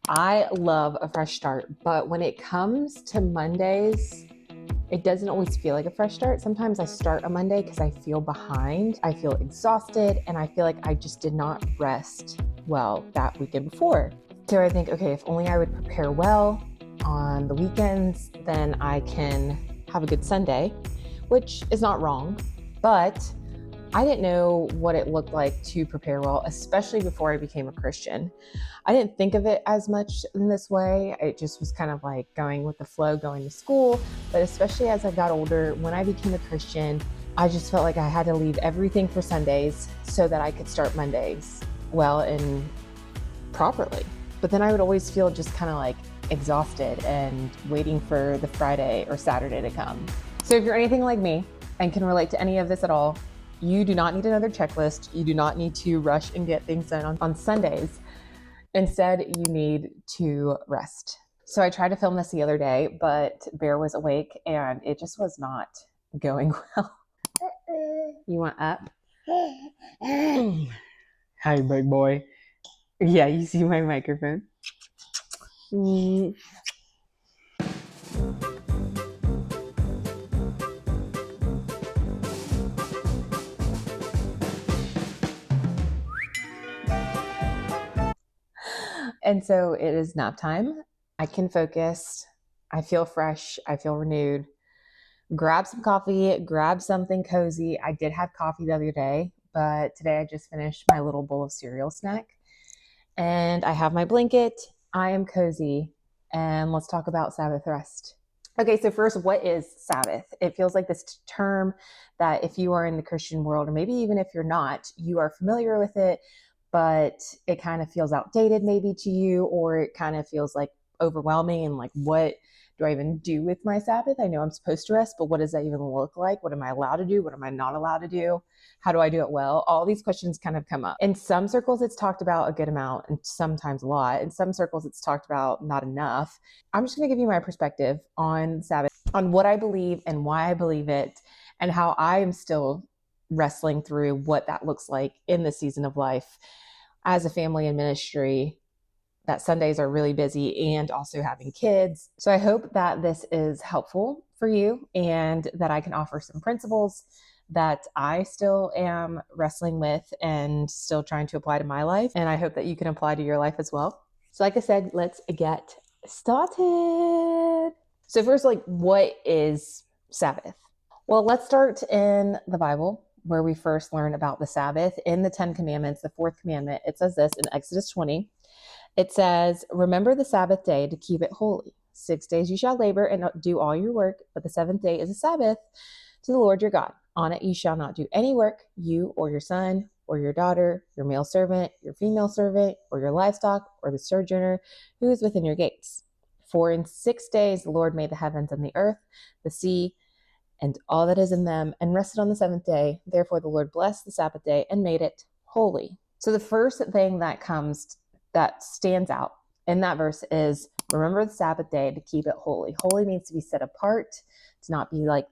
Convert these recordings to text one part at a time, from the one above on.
I love a fresh start, but when it comes to Mondays, it doesn't always feel like a fresh start. Sometimes I start a Monday because I feel behind, I feel exhausted, and I feel like I just did not rest well that weekend before. So I think, okay, if only I would prepare well on the weekends, then I can have a good Sunday, which is not wrong, but I didn't know what it looked like to prepare well, especially before I became a Christian. I didn't think of it as much in this way. It just was kind of like going with the flow, going to school. But especially as I got older, when I became a Christian, I just felt like I had to leave everything for Sundays so that I could start Mondays well and properly. But then I would always feel just kind of like exhausted and waiting for the Friday or Saturday to come. So if you're anything like me and can relate to any of this at all, you do not need another checklist. You do not need to rush and get things done on Sundays. Instead, you need to rest. So I tried to film this the other day, but Bear was awake and it just was not going well. You want up? Hi, big boy. Yeah, you see my microphone. And so it is nap time. I can focus. I feel fresh. I feel renewed. Grab some coffee, grab something cozy. I did have coffee the other day, but today I just finished my little bowl of cereal snack. And I have my blanket. I am cozy. And let's talk about Sabbath rest. Okay, so first, what is Sabbath? It feels like this term that if you are in the Christian world, or maybe even if you're not, you are familiar with it, but it kind of feels outdated maybe to you, or it kind of feels like overwhelming and like, what do I even do with my Sabbath? I know I'm supposed to rest, but what does that even look like? What am I allowed to do? What am I not allowed to do? How do I do it well? All these questions kind of come up. In some circles, it's talked about a good amount and sometimes a lot. In some circles, it's talked about not enough. I'm just going to give you my perspective on Sabbath, on what I believe and why I believe it, and how I am still wrestling through what that looks like in this season of life as a family and ministry, that Sundays are really busy, and also having kids. So I hope that this is helpful for you and that I can offer some principles that I still am wrestling with and still trying to apply to my life. And I hope that you can apply to your life as well. So like I said, let's get started. So first, what is Sabbath? Well, let's start in the Bible, where we first learn about the Sabbath. In the 10 Commandments, the fourth commandment, it says this in Exodus 20. It says, remember the Sabbath day to keep it holy. 6 days you shall labor and do all your work, but the seventh day is a Sabbath to the Lord your God. On it you shall not do any work, you or your son or your daughter, your male servant, your female servant, or your livestock, or the sojourner who is within your gates. For in 6 days the Lord made the heavens and the earth, the sea, and all that is in them, and rested on the seventh day. Therefore the Lord blessed the Sabbath day and made it holy. So the first thing that stands out in that verse is, remember the Sabbath day to keep it holy. Holy means to be set apart, to not be like,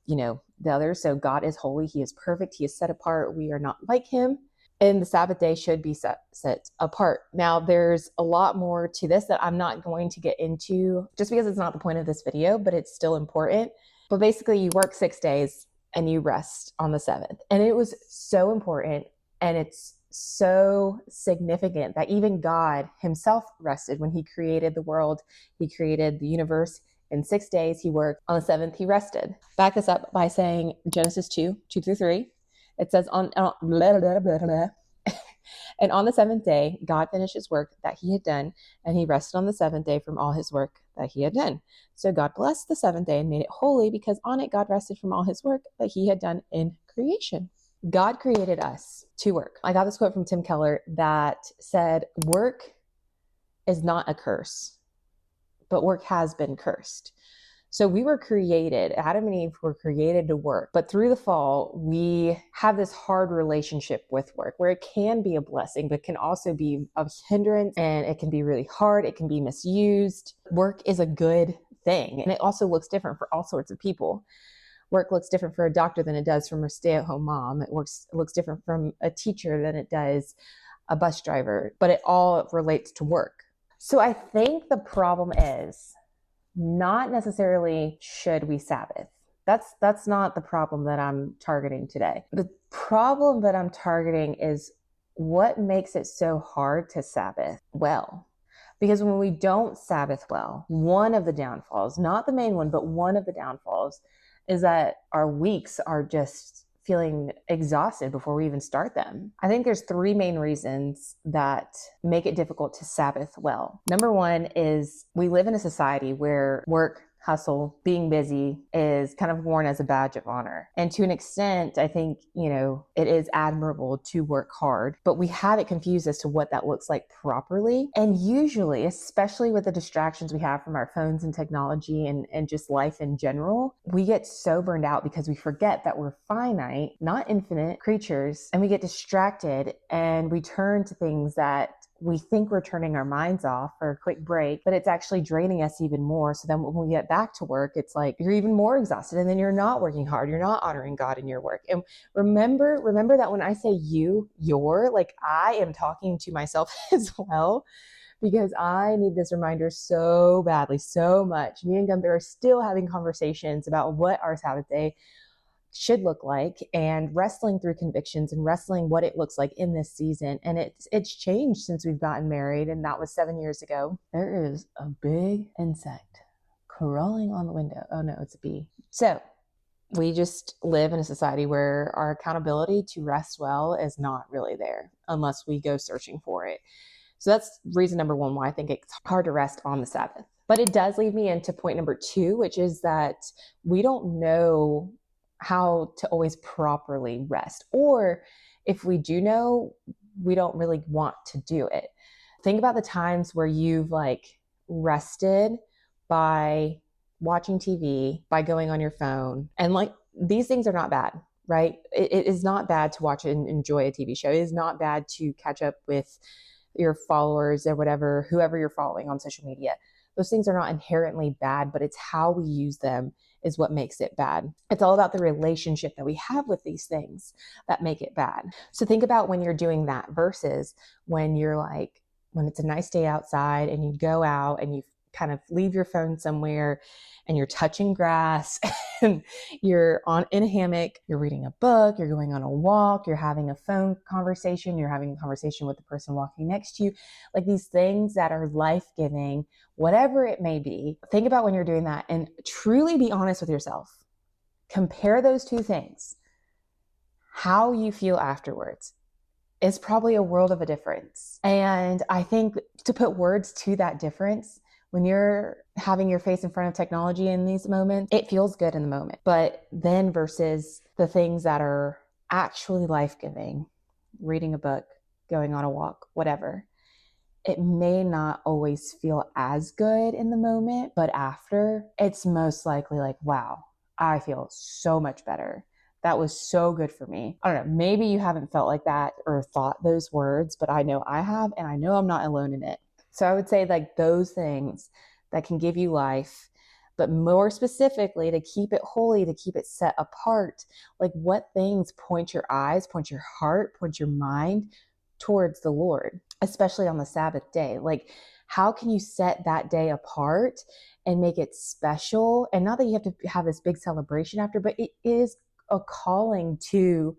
the others. So God is holy. He is perfect. He is set apart. We are not like him. And the Sabbath day should be set apart. Now, there's a lot more to this that I'm not going to get into just because it's not the point of this video, but it's still important. But basically, you work 6 days and you rest on the seventh. And it was so important, and it's so significant that even God himself rested when he created the world. He created the universe. In 6 days, he worked. On the seventh, he rested. Back this up by saying Genesis 2:2-3. It says, and on the seventh day, God finished his work that he had done, and he rested on the seventh day from all his work that he had done. So God blessed the seventh day and made it holy, because on it God rested from all his work that he had done in creation. God created us to work. I got this quote from Tim Keller that said, work is not a curse, but work has been cursed. So we were created, Adam and Eve were created to work, but through the fall, we have this hard relationship with work where it can be a blessing, but can also be a hindrance, and it can be really hard. It can be misused. Work is a good thing, and it also looks different for all sorts of people. Work looks different for a doctor than it does from a stay-at-home mom. It looks different from a teacher than it does a bus driver, but it all relates to work. So I think the problem is not necessarily should we Sabbath. That's not the problem that I'm targeting today. The problem that I'm targeting is what makes it so hard to Sabbath well. Because when we don't Sabbath well, one of the downfalls, not the main one, but one of the downfalls is that our weeks are just feeling exhausted before we even start them. I think there's three main reasons that make it difficult to Sabbath well. Number one is we live in a society where work, hustle, being busy is kind of worn as a badge of honor. And to an extent, I think, it is admirable to work hard, but we have it confused as to what that looks like properly. And usually, especially with the distractions we have from our phones and technology and just life in general, we get so burned out because we forget that we're finite, not infinite creatures, and we get distracted and we turn to things that we think we're turning our minds off for a quick break, but it's actually draining us even more. So then when we get back to work, it's like you're even more exhausted, and then you're not working hard. You're not honoring God in your work. And remember that when I say you're, like, I am talking to myself as well, because I need this reminder so badly, so much. Me and Gunther are still having conversations about what our Sabbath day should look like, and wrestling through convictions and wrestling what it looks like in this season. And it's changed since we've gotten married, and that was 7 years ago. There is a big insect crawling on the window. Oh no, it's a bee. So we just live in a society where our accountability to rest well is not really there unless we go searching for it. So that's reason number one why I think it's hard to rest on the Sabbath. But it does lead me into point number two, which is that we don't know how to always properly rest. Or if we do know, we don't really want to do it. Think about the times where you've rested by watching TV, by going on your phone. And these things are not bad, right? It is not bad to watch and enjoy a TV show. It is not bad to catch up with your followers or whatever, whoever you're following on social media. Those things are not inherently bad, but it's how we use them is what makes it bad. It's all about the relationship that we have with these things that make it bad. So think about when you're doing that versus when when it's a nice day outside and you go out and you kind of leave your phone somewhere and you're touching grass and you're in a hammock, you're reading a book, you're going on a walk, you're having a phone conversation, you're having a conversation with the person walking next to you, like these things that are life-giving, whatever it may be. Think about when you're doing that and truly be honest with yourself. Compare those two things. How you feel afterwards is probably a world of a difference. And I think to put words to that difference, when you're having your face in front of technology in these moments, it feels good in the moment. But then versus the things that are actually life-giving, reading a book, going on a walk, whatever, it may not always feel as good in the moment, but after, it's most likely like, wow, I feel so much better. That was so good for me. I don't know, maybe you haven't felt like that or thought those words, but I know I have, and I know I'm not alone in it. So I would say those things that can give you life, but more specifically to keep it holy, to keep it set apart, like what things point your eyes, point your heart, point your mind towards the Lord, especially on the Sabbath day. Like, how can you set that day apart and make it special? And not that you have to have this big celebration after, but it is a calling to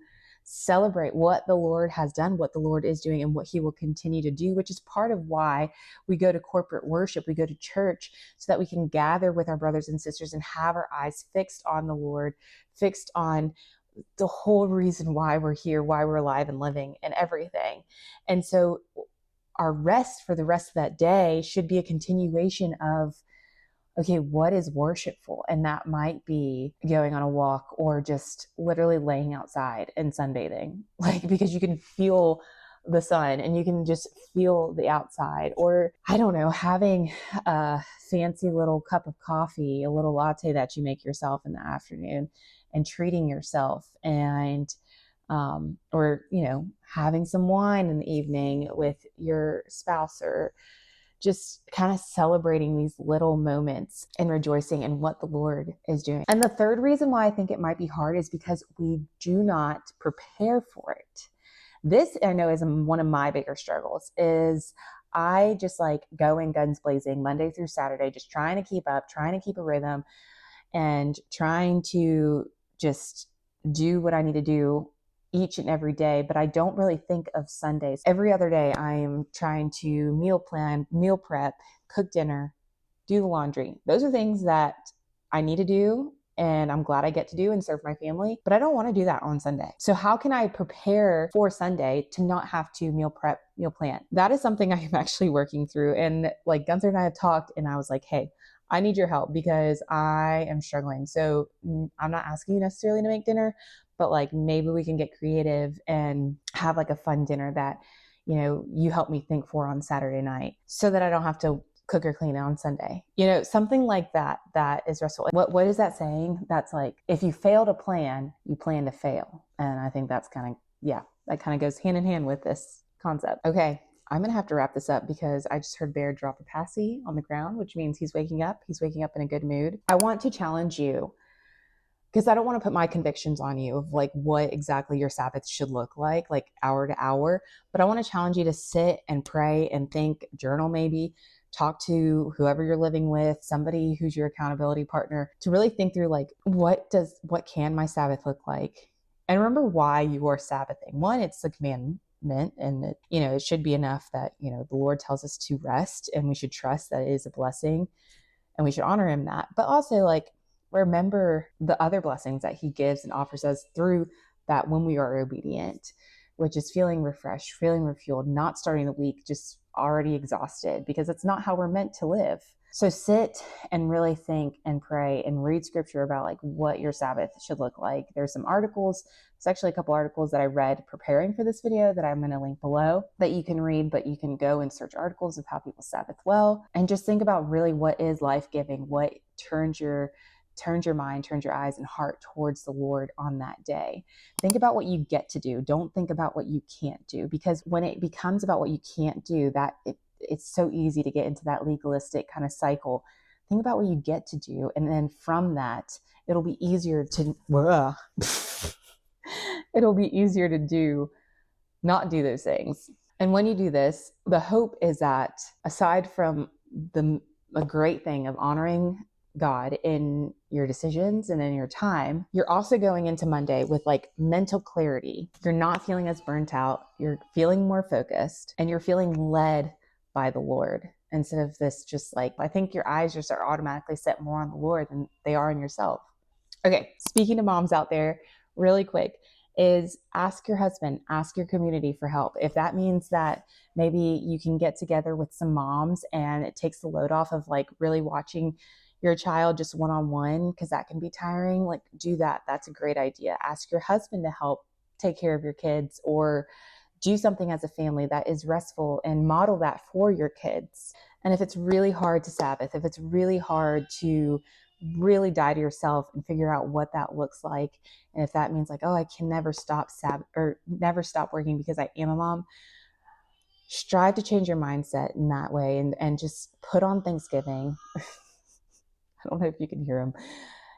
celebrate what the Lord has done, what the Lord is doing, and what he will continue to do, which is part of why we go to corporate worship, we go to church, so that we can gather with our brothers and sisters and have our eyes fixed on the Lord, fixed on the whole reason why we're here, why we're alive and living and everything. And so our rest for the rest of that day should be a continuation of, okay, what is worshipful? And that might be going on a walk or just literally laying outside and sunbathing, because you can feel the sun and you can just feel the outside. Or I don't know, having a fancy little cup of coffee, a little latte that you make yourself in the afternoon and treating yourself, and or having some wine in the evening with your spouse, or just kind of celebrating these little moments and rejoicing in what the Lord is doing. And the third reason why I think it might be hard is because we do not prepare for it. This, I know, is one of my bigger struggles, is I just like go in guns blazing Monday through Saturday, just trying to keep up, trying to keep a rhythm, and trying to just do what I need to do each and every day. But I don't really think of Sundays. Every other day, I am trying to meal plan, meal prep, cook dinner, do the laundry. Those are things that I need to do, and I'm glad I get to do and serve my family, but I don't want to do that on Sunday. So how can I prepare for Sunday to not have to meal prep, meal plan? That is something I am actually working through. And like Gunther and I have talked, and I was like, hey, I need your help because I am struggling. So I'm not asking you necessarily to make dinner, but like maybe we can get creative and have like a fun dinner that, you know, you help me think for on Saturday night so that I don't have to cook or clean on Sunday. You know, something like that, that is restful. What is that saying? That's like, if you fail to plan, you plan to fail. And I think that's kind of, yeah, that kind of goes hand in hand with this concept. Okay, I'm going to have to wrap this up because I just heard Bear drop a passy on the ground, which means he's waking up. He's waking up in a good mood. I want to challenge you because I don't want to put my convictions on you of like what exactly your Sabbath should look like hour to hour. But I want to challenge you to sit and pray and think, journal maybe, talk to whoever you're living with, somebody who's your accountability partner, to really think through like, what can my Sabbath look like? And remember why you are Sabbathing. One, it's the commandment, and it, you know, it should be enough that, you know, the Lord tells us to rest, and we should trust that it is a blessing and we should honor him that. But also like, remember the other blessings that he gives and offers us through that when we are obedient, which is feeling refreshed, feeling refueled, not starting the week just already exhausted, because it's not how we're meant to live. So sit and really think and pray and read scripture about like what your Sabbath should look like. There's some articles. There's actually a couple articles that I read preparing for this video that I'm going to link below that you can read, but you can go and search articles of how people Sabbath well, and just think about really what is life-giving, what turns your mind, turns your eyes and heart towards the Lord on that day. Think about what you get to do. Don't think about what you can't do, because when it becomes about what you can't do, that it's so easy to get into that legalistic kind of cycle. Think about what you get to do. And then from that, it'll be easier to, it'll be easier to not do those things. And when you do this, the hope is that aside from a great thing of honoring God in your decisions and in your time, you're also going into Monday with like mental clarity. You're not feeling as burnt out. You're feeling more focused, and you're feeling led by the Lord instead of this just like, I think your eyes just are automatically set more on the Lord than they are on yourself. Okay, speaking to moms out there, really quick, is ask your husband, ask your community for help. If that means that maybe you can get together with some moms and it takes the load off of like really watching your child just one-on-one, because that can be tiring, like do that. That's a great idea. Ask your husband to help take care of your kids, or do something as a family that is restful and model that for your kids. And if it's really hard to Sabbath, if it's really hard to really die to yourself and figure out what that looks like, and if that means like, oh, I can never stop Sabbath or never stop working because I am a mom, strive to change your mindset in that way, and just put on Thanksgiving. I don't know if you can hear him.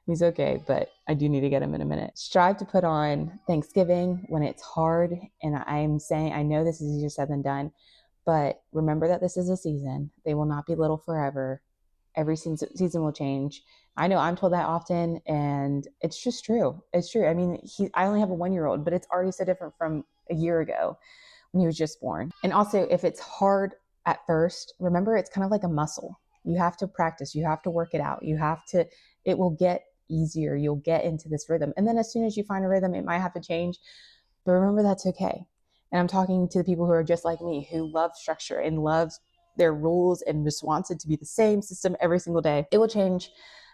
He's okay, but I do need to get him in a minute. Strive to put on Thanksgiving when it's hard. And I'm saying, I know this is easier said than done, but remember that this is a season. They will not be little forever. Every season will change. I know I'm told that often, and it's just true. It's true. I mean, I only have a 1-year-old, but it's already so different from a year ago when he was just born. And also, if it's hard at first, remember it's kind of like a muscle. You have to practice. You have to work it out. It will get easier. You'll get into this rhythm. And then as soon as you find a rhythm, it might have to change, but remember that's okay. And I'm talking to the people who are just like me, who love structure and loves their rules and just wants it to be the same system every single day. It will change.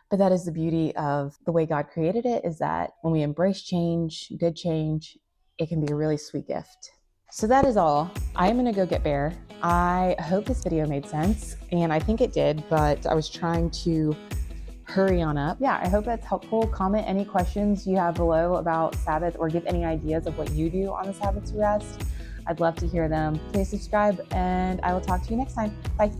But that is the beauty of the way God created it, is that when we embrace change, good change, it can be a really sweet gift. So that is all. I'm going to go get Bear. I hope this video made sense, and I think it did, but I was trying to hurry on up. Yeah, I hope that's helpful. Comment any questions you have below about Sabbath, or give any ideas of what you do on the Sabbath to rest. I'd love to hear them. Please subscribe, and I will talk to you next time. Bye.